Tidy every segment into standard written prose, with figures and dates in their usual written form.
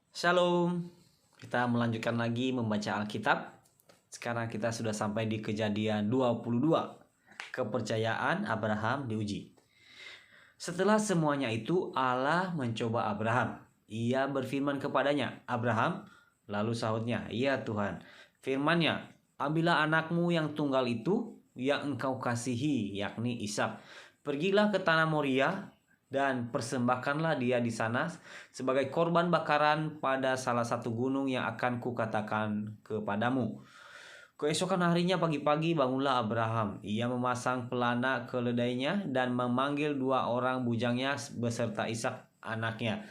Shalom, kita melanjutkan lagi membaca Alkitab. Sekarang kita sudah sampai di Kejadian 22, kepercayaan Abraham diuji. Setelah semuanya itu, Allah mencoba Abraham. Ia berfirman kepadanya, "Abraham." Lalu sahutnya, "Iya Tuhan." Firman-Nya, "Ambillah anakmu yang tunggal itu, yang engkau kasihi, yakni Ishak. Pergilah ke tanah Moria, dan persembahkanlah dia di sana sebagai korban bakaran pada salah satu gunung yang akan kukatakan kepadamu." Keesokan harinya pagi-pagi bangunlah Abraham. Ia memasang pelana keledainya dan memanggil 2 orang bujangnya beserta Ishak anaknya.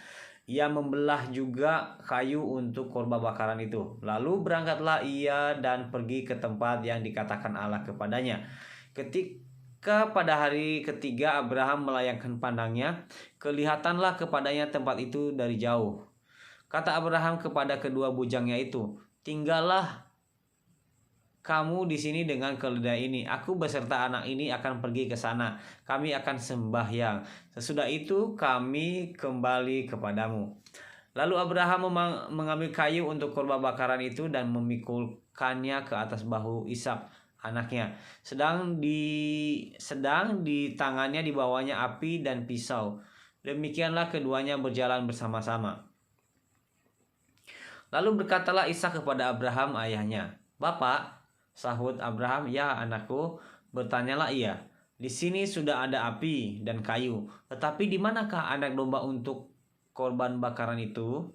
Ia membelah juga kayu untuk korban bakaran itu. Lalu berangkatlah ia dan pergi ke tempat yang dikatakan Allah kepadanya. Ketika pada hari ketiga Abraham melayangkan pandangnya, kelihatanlah kepadanya tempat itu dari jauh. Kata Abraham kepada kedua bujangnya itu, "Tinggallah kamu di sini dengan keledai ini. Aku beserta anak ini akan pergi ke sana. Kami akan sembahyang. Sesudah itu kami kembali kepadamu." Lalu Abraham mengambil kayu untuk korban bakaran itu dan memikulkannya ke atas bahu Ishak anaknya. Sedang di tangannya dibawanya api dan pisau. Demikianlah keduanya berjalan bersama-sama. Lalu berkatalah Ishak kepada Abraham ayahnya, "Bapak." Sahut Abraham, "Ya anakku." Bertanyalah ia, "Di sini sudah ada api dan kayu, tetapi di manakah anak domba untuk korban bakaran itu?"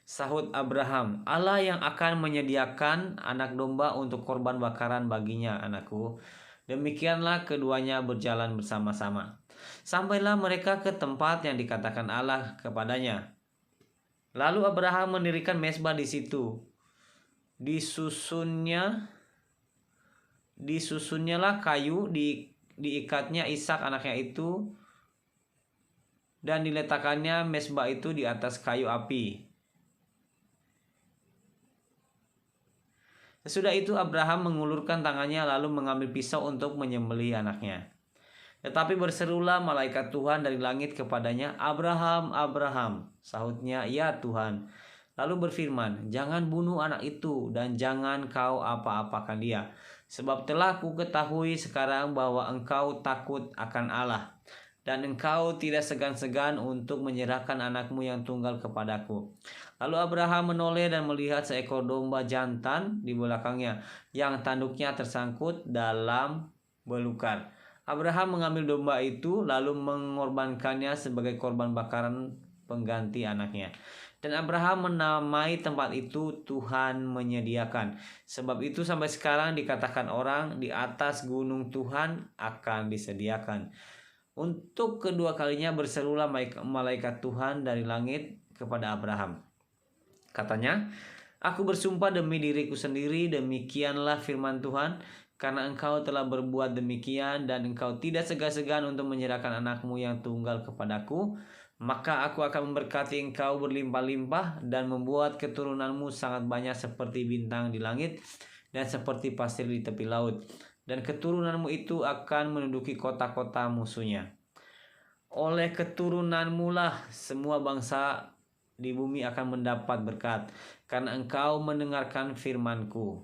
Sahut Abraham, "Allah yang akan menyediakan anak domba untuk korban bakaran baginya, anakku." Demikianlah keduanya berjalan bersama-sama. Sampailah mereka ke tempat yang dikatakan Allah kepadanya. Lalu Abraham mendirikan mezbah di situ. Disusunnyalah kayu, diikatnya Ishak anaknya itu, dan diletakkannya mezbah itu di atas kayu api. Sesudah itu Abraham mengulurkan tangannya lalu mengambil pisau untuk menyembelih anaknya. Tetapi berserulah malaikat Tuhan dari langit kepadanya, "Abraham, Abraham." Sahutnya, "Ya Tuhan." Lalu berfirman, "Jangan bunuh anak itu dan jangan kau apa-apakan dia. Sebab telah ku ketahui sekarang bahwa engkau takut akan Allah, dan engkau tidak segan-segan untuk menyerahkan anakmu yang tunggal kepadaku." Lalu Abraham menoleh dan melihat seekor domba jantan di belakangnya, yang tanduknya tersangkut dalam belukar. Abraham mengambil domba itu lalu mengorbankannya sebagai korban bakaran pengganti anaknya. Dan Abraham menamai tempat itu Tuhan menyediakan. Sebab itu sampai sekarang dikatakan orang, di atas gunung Tuhan akan disediakan. Untuk kedua kalinya berserulah malaikat Tuhan dari langit kepada Abraham. Katanya, "Aku bersumpah demi diriku sendiri, demikianlah firman Tuhan, karena engkau telah berbuat demikian dan engkau tidak segan-segan untuk menyerahkan anakmu yang tunggal kepadaku, maka aku akan memberkati engkau berlimpah-limpah dan membuat keturunanmu sangat banyak seperti bintang di langit dan seperti pasir di tepi laut. Dan keturunanmu itu akan menduduki kota-kota musuhnya. Oleh keturunanmu lah semua bangsa di bumi akan mendapat berkat, karena engkau mendengarkan firman-Ku."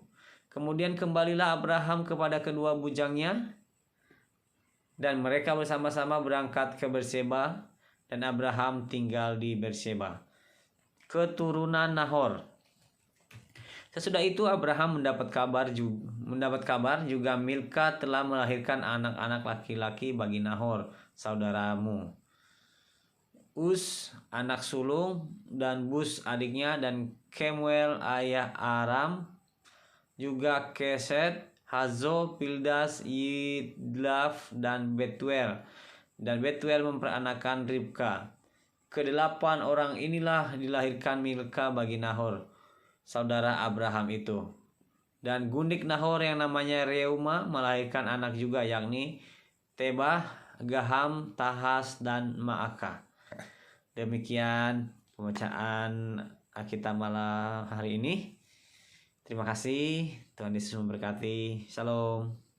Kemudian kembalilah Abraham kepada kedua bujangnya, dan mereka bersama-sama berangkat ke Berseba, dan Abraham tinggal di Berseba. Keturunan Nahor. Sesudah itu Abraham mendapat kabar juga Milka telah melahirkan anak-anak laki-laki bagi Nahor, saudaramu. Uz anak sulung, dan Bus adiknya, dan Kemuel ayah Aram, juga Keset, Hazo, Pildas, Yidlaf, dan Betuel. Dan Betuel memperanakan Ribka. Kedelapan orang inilah dilahirkan Milka bagi Nahor, saudara Abraham itu. Dan gundik Nahor yang namanya Reuma melahirkan anak juga, yakni Tebah, Gaham, Tahas, dan Maaka. Demikian pembacaan Alkitab malam hari ini. Terima kasih, Tuhan Yesus memberkati. Shalom.